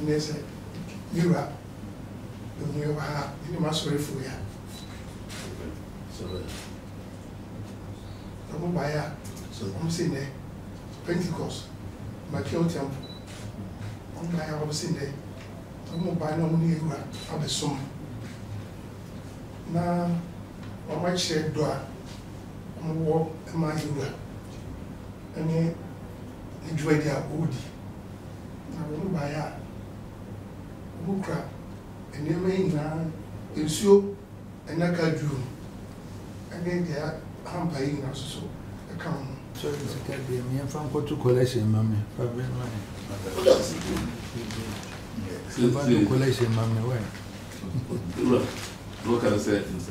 Nessa, you are. You are in my sorry for ya. So, I'm by ya. So, I'm saying there. Pentecost, my kill temple. I'm by I was in there. I'm by no money of the sum. Now, on my shed door, I'm walk and my hero. And then, enjoy their woody. Now, I'm by ya. Crap. And they may now ensure and I can do. And then they are hampering us so. I can't. So it's a good day. Me and Frank go to collection, mammy. Probably money. To collection, mammy. Where? Look at the sentence.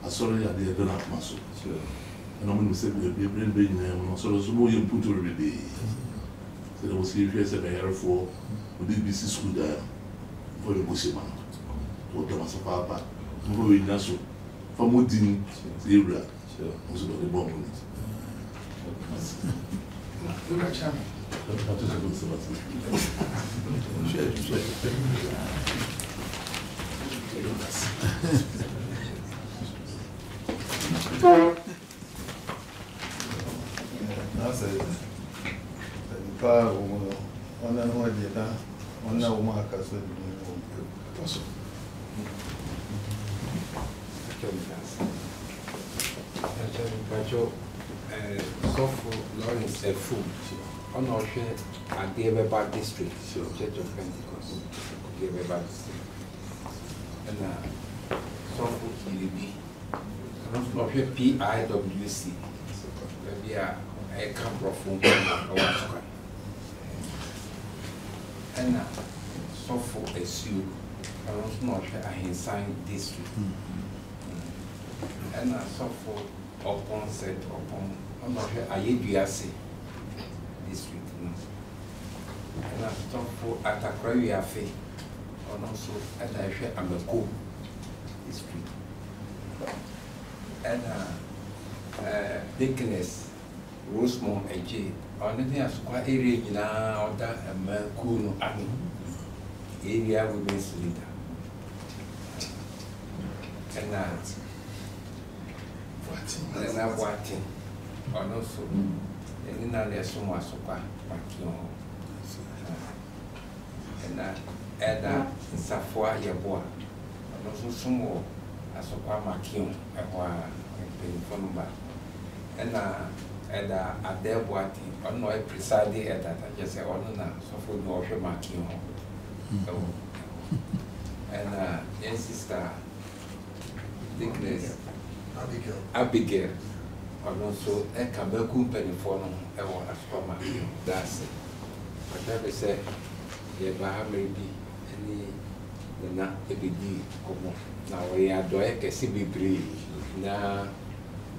I saw it at the other muscle. And I'm going to say, we'll be bringing them. So there's more you put to every day. So there was serious and a hair for the BC school there. For the Bushman, what the master papa, who in Nassau, from Woodin, the area, also got the bomb on it. Look at China. That is a good Sebastian. That's it. The car, one and one year, one now, Marcus. Sofu Lawrence Efu on our share at the Ebeba district, Church of Pentecost, the Ebeba district. And Sofu Kilibi, and also PIWC, maybe a camp of Washington. And Sofu SU. I was not sure I signed district. And I saw for upon set upon, I'm not sure I UBC district. And I saw for Atakwari Afe, and also, and I share Amako district. And Dickness, Rosemont, and J. Only as quite area in our order and Mercuno Army area women's leader. And I'm watching, and also, and then there's so much of and Ada Safwa Yabua, and also some more as a Makion, a penny and Ada Ade Boati, or no, I presided at that. I just say, oh, no, so for no Makion. And yes, sister. Dickness Abigail, and also a Cabecu Pennyphone, a supermarket. That's it. But that is said, the Baha may be any the not a big deal. Now we are doing a CB3. Now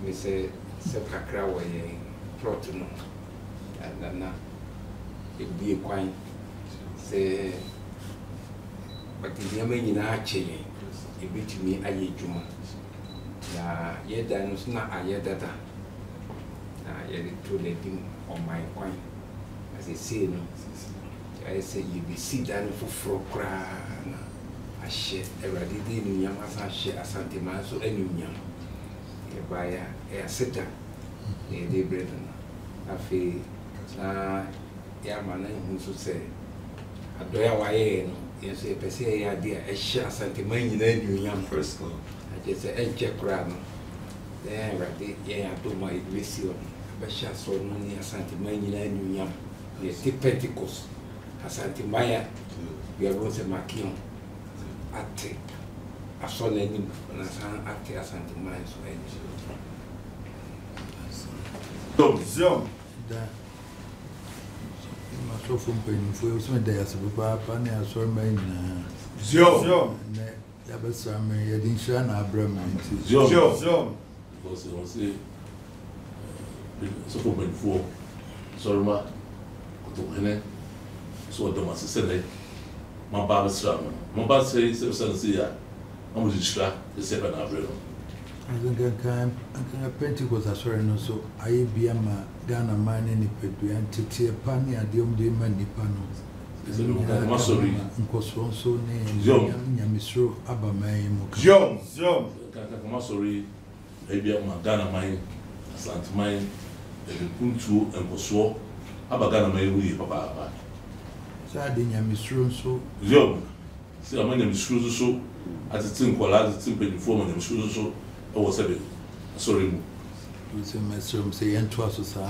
we say, Sepacra way, Protono, and then it be a quine. Say, but the Yaman in our chain. It beat me a ye juma. Yet I was not a yet that I had it to let him on my coin. As I say, no, I say you be see down for frocra. I share a radidi in Yamasa share a santimaso and union. A buyer, a setter, a day bread. I feel Yamana who say, I do a yes, a per se idea, a share sentiment in any young person. I just say, a check round. Then, I do my vision. But shall so many a sentiment in any young. Yes, the Pentecost, a Santimaya, we are going to Makion. I take a son name and a son at a Santimaya. So, So from Penny for there as a papa, I saw my Joe, Yabasam, Yadin Abram, Joe, because it was a so for when four, Sorma, so the master said, my barber stram, my bar says, I'm with the strap, the 7 Abril. I think I can Pentecost as well, so I be a Ghana man in the Pedu and Titi Pani and the Omdi Manipano. Ese lo kama sorry. Nkoso nso ne Jom. nyamisro abaman mu ka. Jom. Kama sorry. Ebi ama Ghana man, Asante man, Puntu Nkoso, aba Ghana man wu yi papa. Sa de nyamisro nso Jom. Se ama nyamisro so atete nkola atete mpanyifo ma nyamisro so e wo sebe. Sorry mu. se mesrom se yento aso sa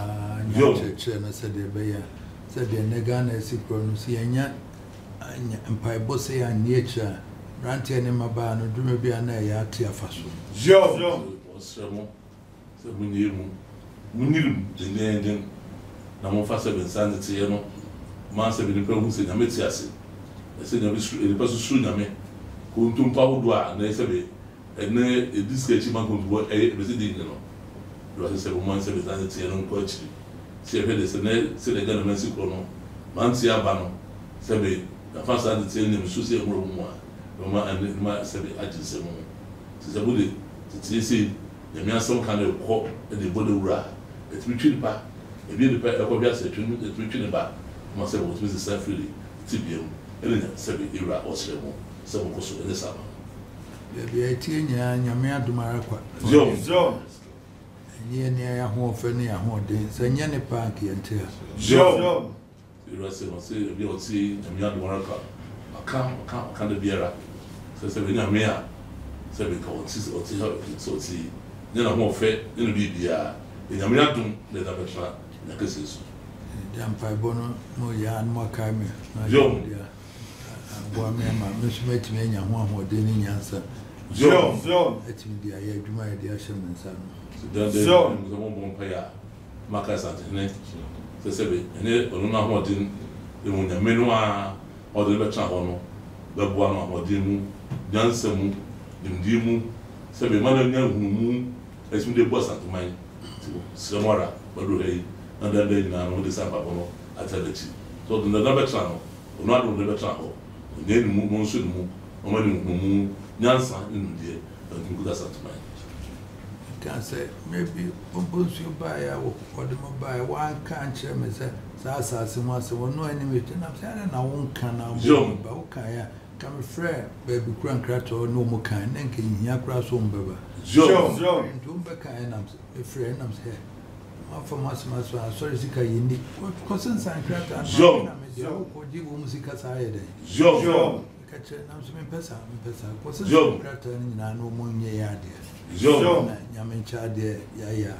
Yo. nya cheche na se de be ya se de ne Ghana esikro no se nya mpaibo se ya nature rantie ne maba no dume bia na ya ate afaso. Jom. Osremo. Se muniru. Muniru den na mo fa sebe nsande te ye no. Ma sebe ni pe hu se nyame ti ase. Se nyame su e pe su nyame. Ko ntumpa wodo a na sebe ene ediske chi ma ko bo e be se din no. Lo se sebe mo sebe nsande te ye no ko chi. Se pe de se ne se de Ghana mensi ko no. Man ti aba no sebe na fa nsande te ye ne su se mo mo a. Ma ane ma sebe agise mo. Se bude ti se nyame asem kan e ko e de bode wura. E ti twi pa. E bi de pa e ko bia se twi e twi ne ba. Ma sebe wo ti se safely ti biem. Ele na sebe ira osremo. Sebe ko so ele sama. Bia tie nya nyame adomara kwa. Jom. Ni ne ya ho fe ne ya ho den se nya ne park ye ntia. Jom. Ira se no se bi o ti nyame adomara ka. Aka de biara. Se sebe nyame a sebe ka o ti ha so ti. Ni na ho fe ni bi bia. Nyame adom le da betra na kesesu. Dan mpaibo no mo ya an mo kai me. Jom. Bo me ma me so metime nya ho den ni nyansa. Jom. Etimi dia ya adwuma ya dia hyem nsa no. De mo bon pa ya maka sante ne se sebe ene onu na ho din e mo nyame no a o de be tra ho no be boa no ho din mu nyansa mu dimdi mu sebe ma na nya hu mu esim de boa sante man ti se mora bado hei na da na no de sa pa no atalechi so de na be tra no onu adu de be tra ho ne ni mu mo nso ni mu o ma ni mu nyansa ni de nku da sante man Can say maybe umbunsu baya or the mobile one can't share me say Sasa was no enemy to say na won can now Bauka come friend baby crank crat or no more kind then can ya cross home baba. Jom. Dumbeka and I'm a friend I'm here. For Massima, sorry, Sika Yindi, Cousins and Crack and Jom. Musica side. Jom. Catch a Pesa, Cousins Jom. Crack and no more yard. Jom. Yamincha de ya.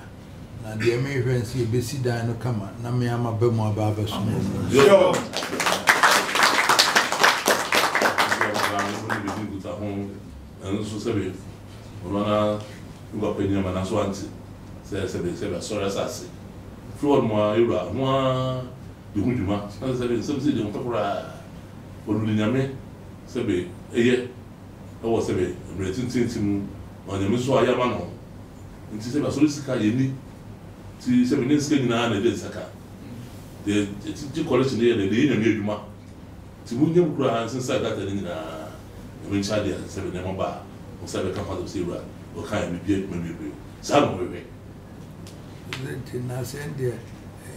Na de me hwen si besi dan no kama na me ama ba mu aba ba so. Jom. And so sabe, ona ngo penya mana so anti. Se sorry asase. Floor mo ayura mo de huduma. Se de mpapura. Onu nyame sebe eye. Ewo sebe mretintintim onyame so ayama no. Nti sebe sorry sika yeni. Ti sebe ne sika nyina na de saka. De ti collection de nyame adwuma. Ti munye kura ansa data nyina. When Charlie and 7 number, or 7 companies of zero, or kind of be maybe some way. Na sende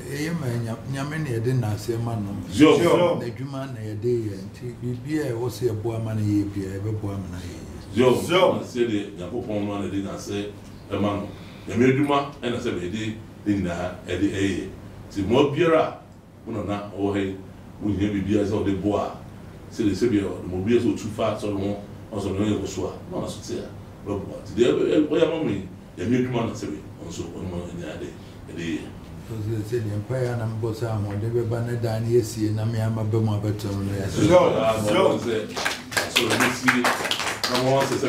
e man nyame na de na se man no. Jom. Na dwuma na ye de nti bibia e wo se boa man ye bia e be boa man ye. Jom. Say the Yapon man de na say the man. The meduma and I said de na e de e. Ti mo biara uno na o he wo nye bibia so de boa. C'est les sebiens, le mobile sont tout fat, seulement on s'en est reçoit. Non, c'est ça. Il y a mieux du monde, c'est vrai. On se dit. C'est the empire and bossa, on devait banner down yes, na me ama be mo better. So, comment c'est ça,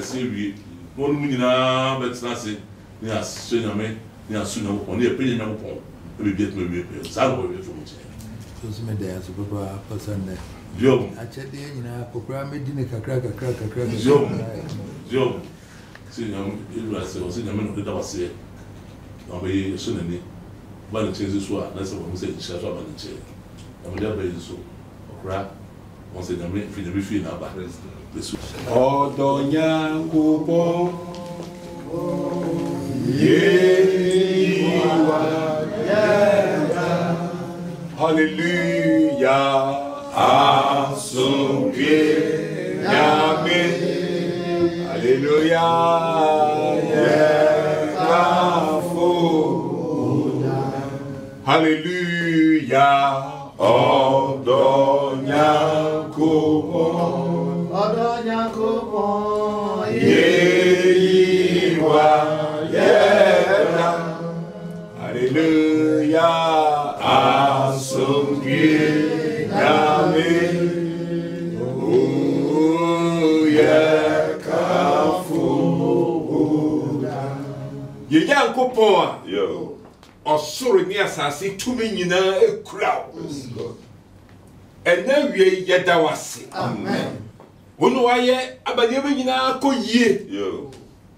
c'est lui. Mon mina, but c'est ni à Suname, ni à Sunamo, on est payé un pont. Le billet me lui, ça va lui faire. So, me there, so papa, person there. Jom. Achede nyina kokra medine kakra. Jom. Si nyam ira se o si nyam no da wase. Na be so nani. Ba ne chenzi so a na se wo se nchira so ba ne che. Na me da be so. Kokra on se nyam fi na ba. Besu. Odonya kupo Yewa Hallelujah. asomdwe nyame hallelujah hallelujah Odo yeyiwa yera hallelujah asomdwe nyame Yankopon yo osoro ni asase tumi nyina ekura ena wie yeda wase amen wono waye abade be nyina koyie yo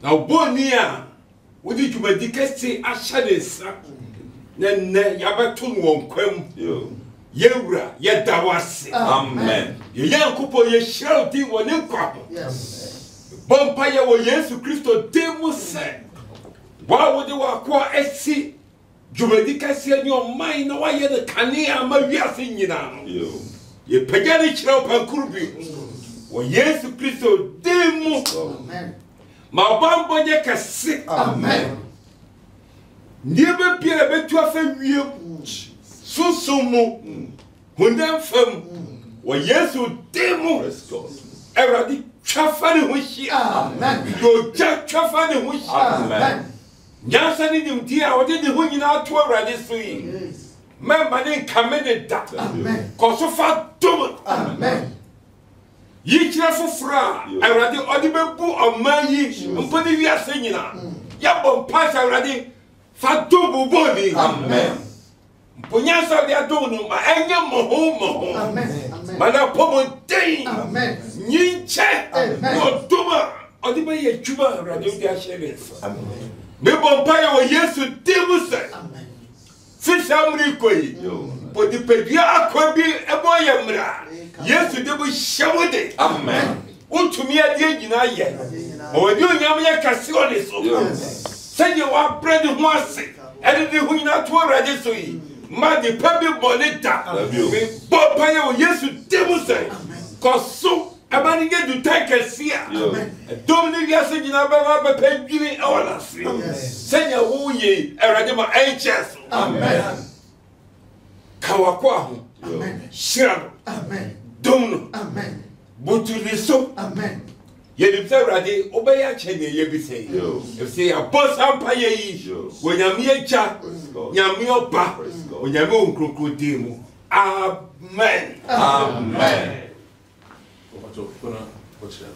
na oboni a wodi dwumadi kese ahyadesa nenne yabeto no wonkwam yo yewura yeda wase amen Yankopon ye shroudi woni kwa yes bompa ye wo Yesu Kristo demu se wa wodi wa kwa esi dwumadi kese ni o man na waye de kane ama wiase nyina yo ye pagani kira pankuru bi wo Yesu Kristo demu amen ma bambo nye kase amen ndiebe bia betu afa wiem susumu hundam fam wo Yesu demu eradi twafane ho hi amen yo twafane ho hi amen nyansa ni dimti a odi de ho nyina to erade so yi memba ne kamene da amen koso fa dum amen yikira fofura erade odi bebu omayi mponi wi ase nyina ya bom pass erade fa dum boni amen mponyansa de adom no ma enye moho amen mana pomo den amen nyinche no duma odi be ye twuma erade odi a share amen me bompa ya wo Yesu demu se amen fisa mri koyi podi pedia akwa bi ebo ye mra Yesu demu shawode amen utumi ade nyina ye odi onyam ye kase oni so sanye wa bread ho ase ede de hu nyina to rade so yi ma de pabi bonita me bompa ya wo Yesu demu se koso abani ge du takesia amen domini wiase nyina ba ba pedwiri awala se senya wo ye erade ma anches amen kawakwa ho amen shirano amen domno amen buturiso amen ye libse erade obeya chene ye bisei efse ya bosampa ye yi wonyame echa nyame oba wonyame onkrokro demu amen amen. What's that?